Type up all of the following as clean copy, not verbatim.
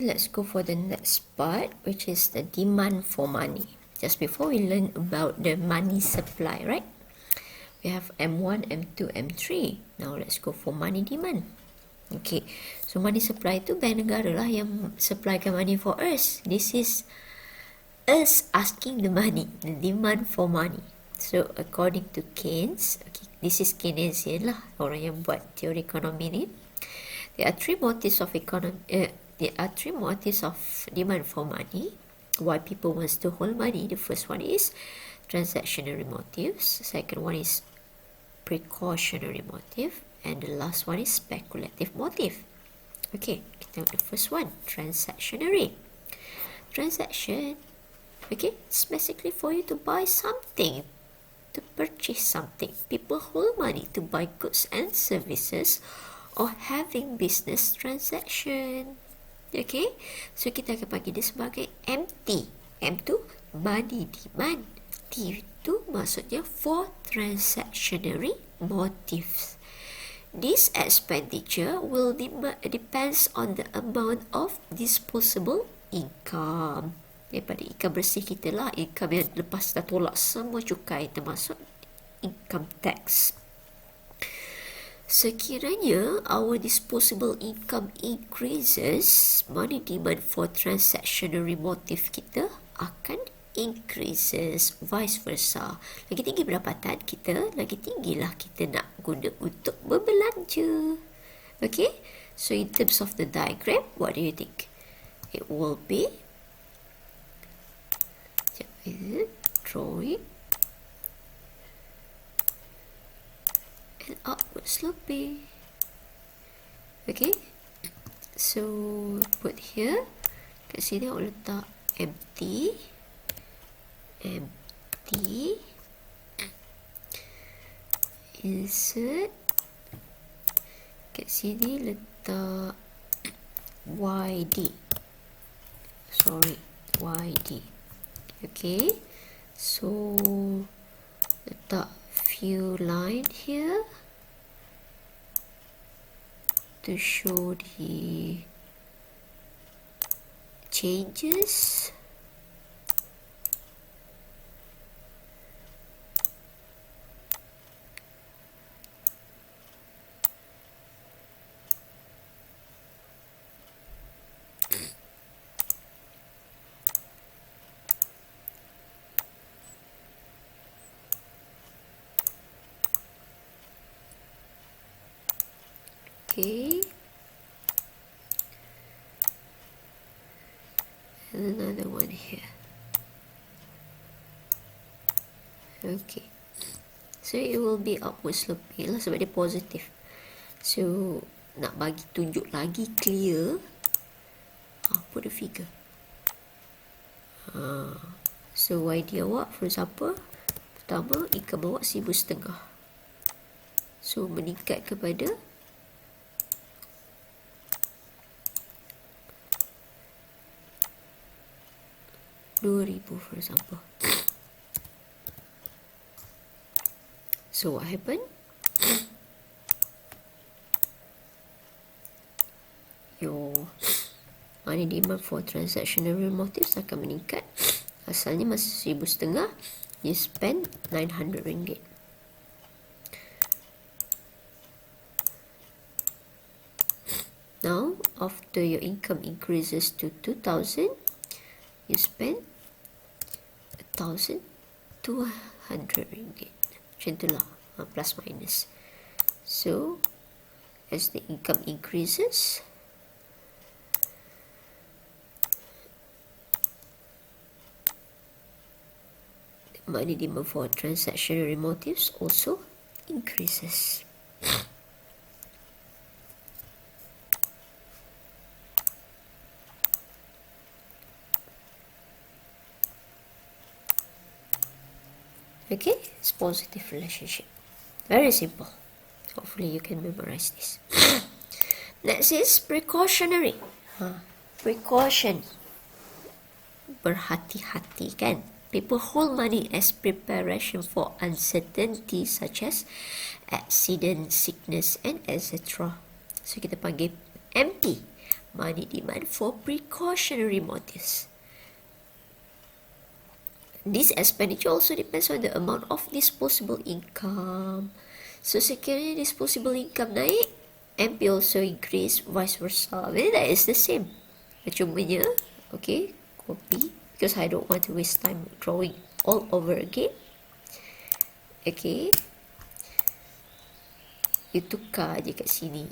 Let's go for the next part, which is the demand for money. Just before we learn about the money supply, right? We have M1, M2, M3. Now let's go for money demand. Okay, so money supply tu bank negara lah yang supplykan money for us. This is us asking the money, the demand for money. So according to Keynes, okay, this is Keynesian lah, orang yang buat teori ekonomi ni. There are three motives of demand for money. Why people wants to hold money? The first one is transactionary motives. Second one is precautionary motive, and the last one is speculative motive. Okay, kita tengok the first one, transactionary. Transaction, okay, it's basically for you to buy something, to purchase something. People hold money to buy goods and services or having business transaction. Okay, so kita akan panggil dia sebagai MT. M tu money demand. T tu maksudnya for transactionary motives. This expenditure will depends on the amount of disposable income. Daripada income bersih kita lah, income yang lepas dah tolak semua cukai termasuk income tax. Sekiranya our disposable income increases, money demand for transactionary motive kita akan increases, vice versa. Lagi tinggi pendapatan kita, lagi tinggilah kita nak guna untuk berbelanja. Okay, so in terms of the diagram, what do you think? It will be drawing and upward sloping. Okay, so put here, kat sini aku letak empty, insert, kat sini letak YD, okay, so letak few line here to show the changes. Okay, and another one here. Okay, so it will be upward sloping lah sebab dia positif. So nak bagi tunjuk lagi clear, put the figure. So YD awak, for example, pertama income awak 1,500, so meningkat kepada 2,000, for example. So what happened? Your money demand for transactionary motives akan meningkat. Asalnya masih 1,500, you spend 900 ringgit. Now, after your income increases to 2,000, you spend 1,200 ringgit. Macam itulah, plus minus. So, as the income increases, the money demand for transactionary motives also increases. Okay, it's positive relationship. Very simple. Hopefully you can memorize this. Next is precautionary. Precaution. Berhati-hati kan. People hold money as preparation for uncertainty such as accident, sickness and etc. So kita panggil MT. money demand for precautionary motives. This expenditure also depends on the amount of disposable income. So sekiranya disposable income naik, MP also increase, vice versa. Well, that is the same. Cumanya, okay, copy, because I don't want to waste time drawing all over again. Okay, you tukar je kat sini.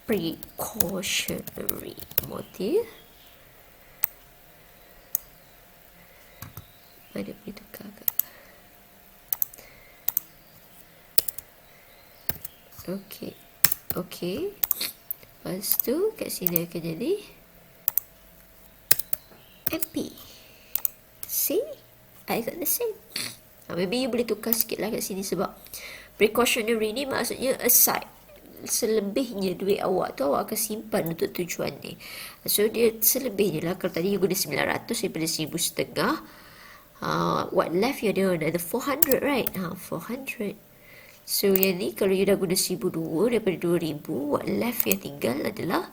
Precautionary motive. Mana boleh tukar ke? Okay. Okay. Lepas tu kat sini akan jadi MP. See? I got the same. Maybe you boleh tukar sikit lah kat sini sebab precautionary ni maksudnya aside. Selebihnya duit awak tu awak akan simpan untuk tujuan ni. So dia selebihnya lah. Kalau tadi you guna 900 daripada 1,500. What left you ada another 400, right? 400. So yang ni kalau you dah guna 1,200 daripada 2,000, what left yang tinggal adalah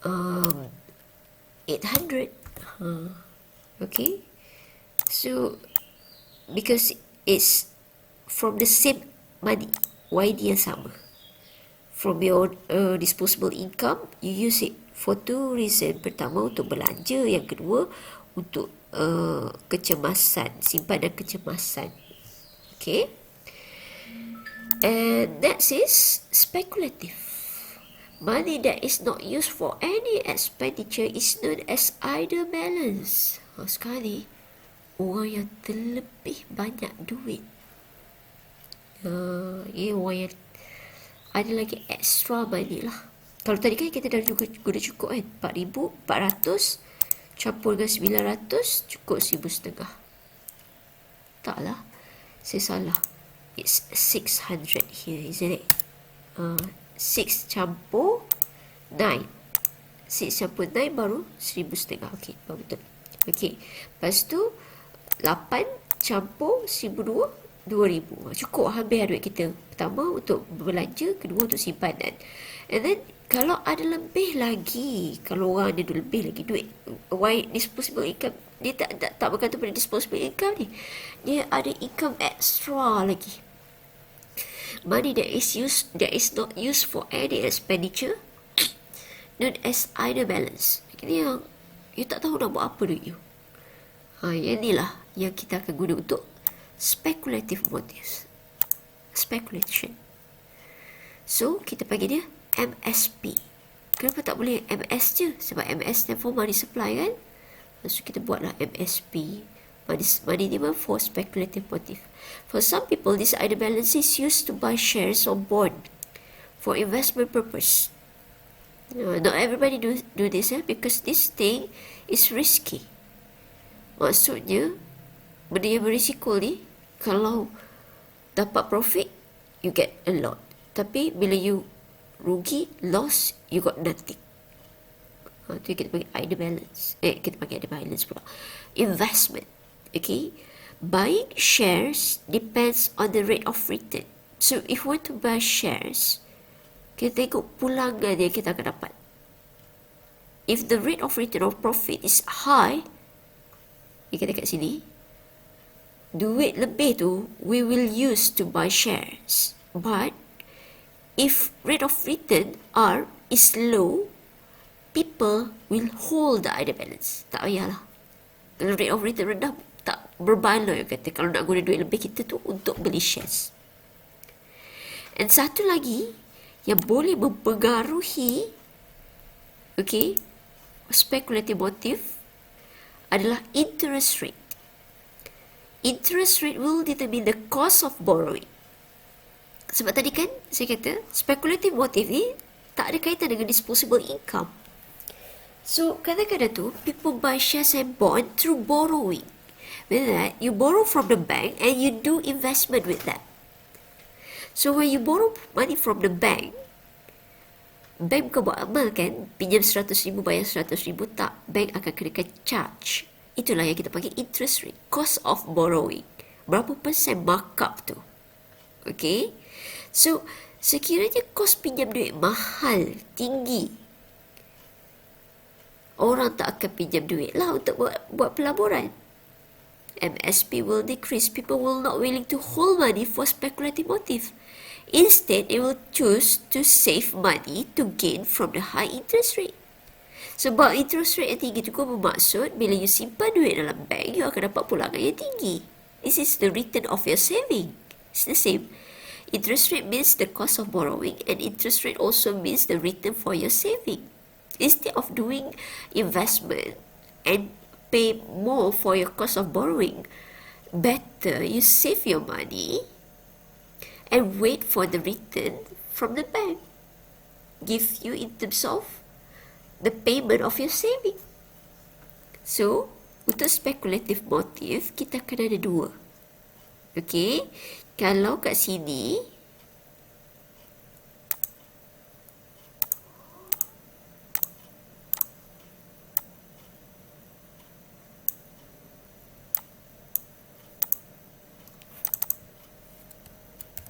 800. Okay. So because it's from the same money, YD yang sama. From your disposable income, you use it for two reasons. Pertama untuk belanja, yang kedua untuk kecemasan, simpanan kecemasan. Okay. And next is speculative. Money that is not used for any expenditure is known as idle balance. Sekali, orang yang terlebih banyak duit. Orang yang ada lagi extra money lah. Kalau tadi kan kita dah guna cukup kan, 4,400 campur dengan 900 cukup 1,500. Taklah, saya salah. It's 600 here, isn't it? 6 campur 9. 6 campur 9 baru 1,500. Okay, betul. Okay, lepas tu 8 campur 1,200, 2,000. Cukup habis duit kita. Pertama untuk belanja, kedua untuk simpanan. And then kalau ada lebih lagi, kalau orang ada lebih lagi duit, why disposable income, dia tak bergantung pada disposable income ni. Dia ada income extra lagi. Money that is not used for any expenditure, known as idle balance. Ini yang you tak tahu nak buat apa duit you. Yang ni lah yang kita akan guna untuk speculative motives. Speculation. So kita panggil dia MSP. Kenapa tak boleh MS je? Sebab MS stand for money supply kan? So kita buatlah MSP. Money demand for speculative motive. For some people, this idle balance is used to buy shares or bond for investment purpose. Not everybody do this because this thing is risky. Maksudnya, benda yang berisiko ni, kalau dapat profit, you get a lot. Tapi bila you rugi, loss, you got nothing. Itu kita panggil idle balance. Kita panggil idle balance pula. Investment. Okay. Buying shares depends on the rate of return. So, if we want to buy shares, kita tengok pulangan yang kita akan dapat. If the rate of return of profit is high, kita kat sini, duit lebih tu, we will use to buy shares. But, if rate of return R is low, people will hold the idle balance. Tak payahlah. Kalau rate of return rendah, tak berbaloi kata. Kalau nak guna duit lebih kita tu untuk beli shares. And satu lagi, yang boleh mempengaruhi, okay, speculative motive adalah interest rate. Interest rate will determine the cost of borrowing. Sebab tadi kan saya kata speculative motive ni tak ada kaitan dengan disposable income. So kadang-kadang tu people buy shares and bond through borrowing. With that, you borrow from the bank and you do investment with that. So when you borrow money from the bank bukan buat amal kan, pinjam 100,000 bayar 100,000, tak, bank akan kenakan charge. Itulah yang kita panggil interest rate, cost of borrowing. Berapa persen markup tu? Okay, so Sekiranya kos pinjam duit mahal, tinggi, orang tak akan pinjam duit lah untuk buat pelaburan. MSP will decrease. People will not willing to hold money for speculative motive. Instead, they will choose to save money to gain from the high interest rate. Sebab interest rate yang tinggi tu bermaksud bila you simpan duit dalam bank, you akan dapat pulangan yang tinggi. This is the return of your saving. It's the same. Interest rate means the cost of borrowing, and interest rate also means the return for your saving. Instead of doing investment and pay more for your cost of borrowing, better you save your money and wait for the return from the bank. Give you in terms of the payment of your saving. So, untuk speculative motive, kita akan ada dua. Okay, kalau kat sini,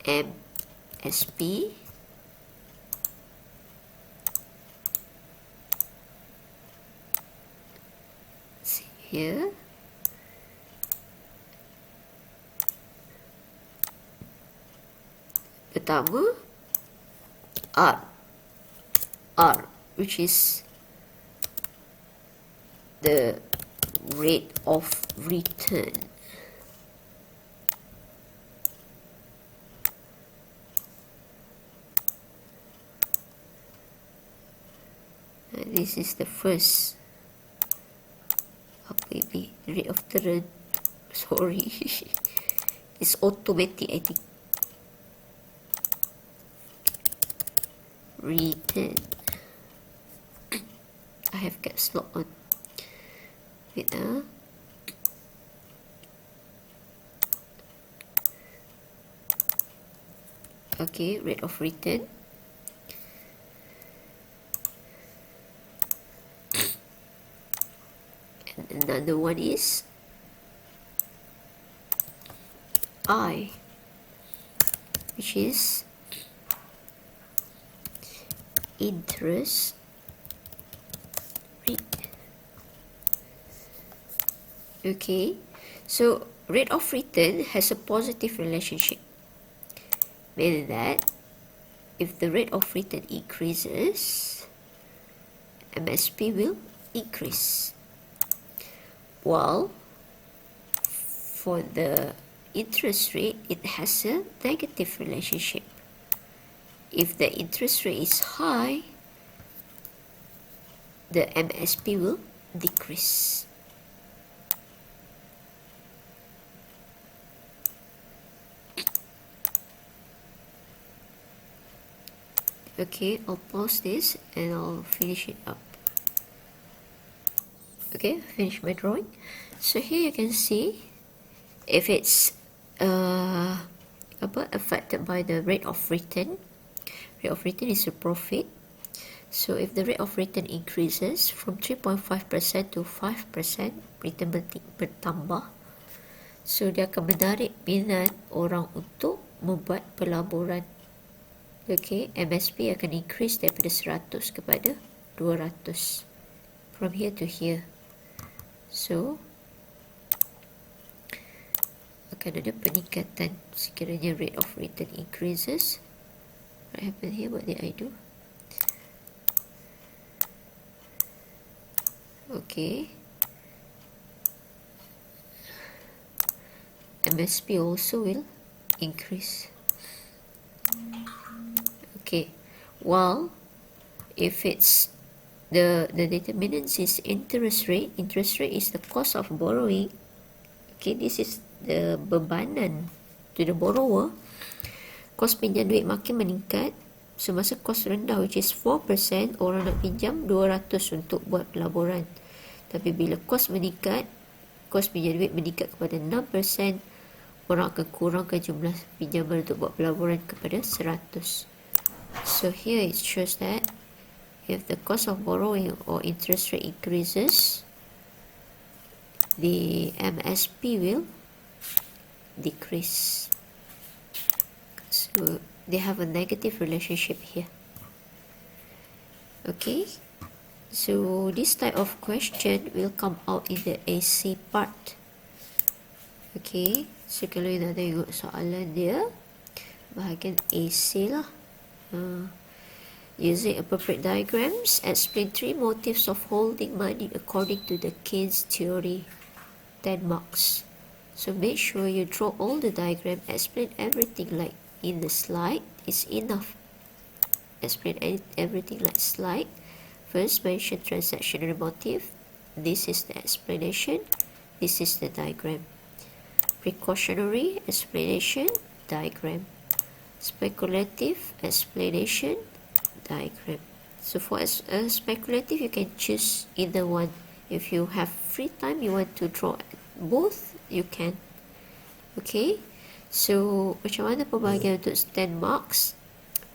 MSP here, pertama R, which is the rate of return. This is the first, apa ini, rate of return, sorry, it's automatic I think. Return. I have caps lock on. Wait Okay, rate of return. And another one is I, which is interest rate. Okay, so rate of return has a positive relationship, meaning that if the rate of return increases, MSP will increase. While for the interest rate, it has a negative relationship. If the interest rate is high, the MSP will decrease. Okay, I'll pause this and I'll finish it up. Okay, finish my drawing. So here you can see if it's affected by the rate of return. Rate of return is a profit. So if the rate of return increases from 3.5% to 5%, return bertambah. So dia akan menarik minat orang untuk membuat pelaburan. Okay, MSP akan increase daripada 100 kepada 200. From here to here. So akan ada peningkatan sekiranya rate of return increases. What happened here? What did I do? Okay. MSP also will increase. Okay. While if it's the determinant is interest rate is the cost of borrowing. Okay, this is the bebanan to the borrower. Kos pinjam duit makin meningkat semasa kos rendah, which is 4%, orang nak pinjam 200 untuk buat pelaburan. Tapi bila kos meningkat, kos pinjam duit meningkat kepada 6%, orang akan kurangkan jumlah pinjaman untuk buat pelaburan kepada 100. So here it shows that if the cost of borrowing or interest rate increases, the MSP will decrease. So they have a negative relationship here. Okay, so this type of question will come out in the essay part. Okay, so kalau nak tengok soalan dia, bahagian essay lah. Using appropriate diagrams, explain 3 motives of holding money according to the Keynes theory. 10 marks. So make sure you draw all the diagram, explain everything like in the slide. It's enough. Explain everything like slide. First mention transactionary motive. This is the explanation. This is the diagram. Precautionary explanation, diagram. Speculative explanation, diagram. So for speculative, you can choose either one. If you have free time, you want to draw both, you can. Okay, so macam mana pembahagian untuk 10 marks?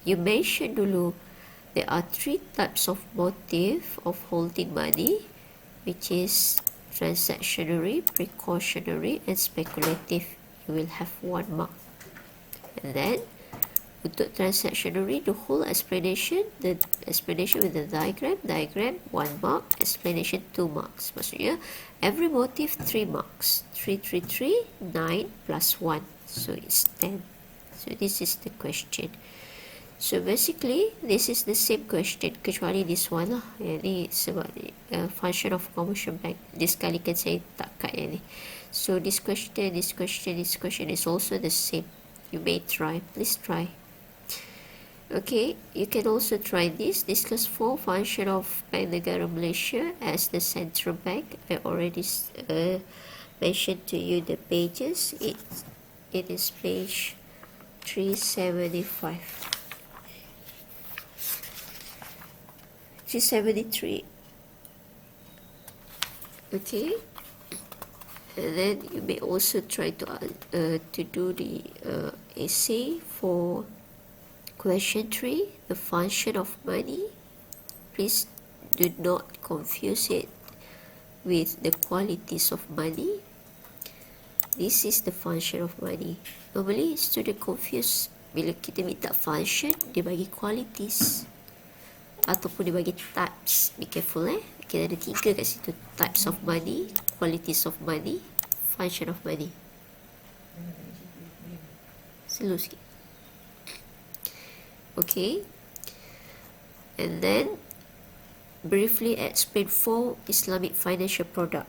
You mention dulu there are 3 types of motive of holding money, which is transactionary, precautionary, and speculative. You will have 1 mark. And then untuk transactionary, the whole explanation, the explanation with the diagram, 1 mark, explanation 2 marks. Maksudnya, every motive 3 marks. 3, 3, 3, 9 plus 1. So it's 10. So this is the question. So basically, this is the same question, kecuali this one lah. Yang ni sebab function of commercial bank. This kali kan saya tak cut yang ni. So this question is also the same. You may try, please try. Okay, you can also try this. Discuss 4 function of Bank Negara Malaysia as the central bank. I already mentioned to you the pages. It is page 375. 373. Okay, and then you may also try to do the essay for question 3, the function of money. Please do not confuse it with the qualities of money. This is the function of money. Normally, student confuse bila kita minta function, dia bagi qualities ataupun dia bagi types. Be careful kita ada 3 kat situ. Types of money, qualities of money, function of money. Slow sikit. Okay, and then briefly explain 4 Islamic financial product.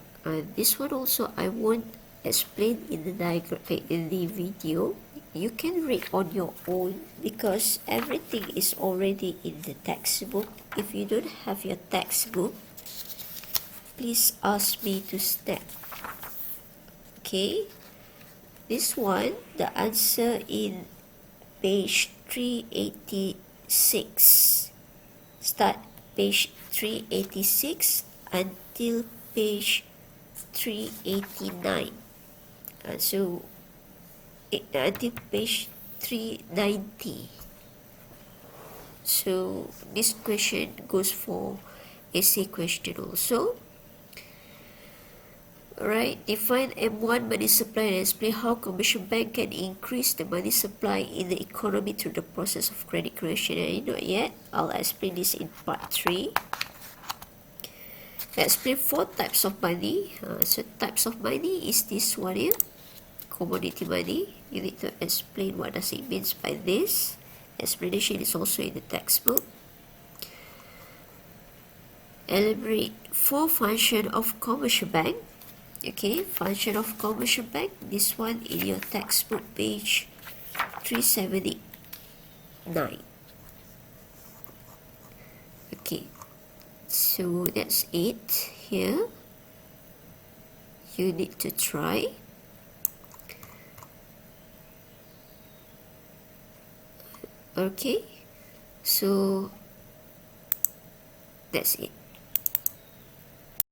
This one also I won't explain in the diagram in the video. You can read on your own because everything is already in the textbook. If you don't have your textbook, please ask me to snap. Okay, this one, the answer in page 386. Start page 386 until page 389. So until page 390. So this question goes for essay question also. Alright, define M1 money supply and explain how commercial bank can increase the money supply in the economy through the process of credit creation. And not yet, I'll explain this in part 3. Explain 4 types of money. So types of money is this one here, commodity money. You need to explain what does it means by this. Explanation is also in the textbook. Elaborate 4 function of commercial bank. Okay, function of commercial bank. This one in your textbook, page 379. Okay, so that's it here. You need to try. Okay, so that's it.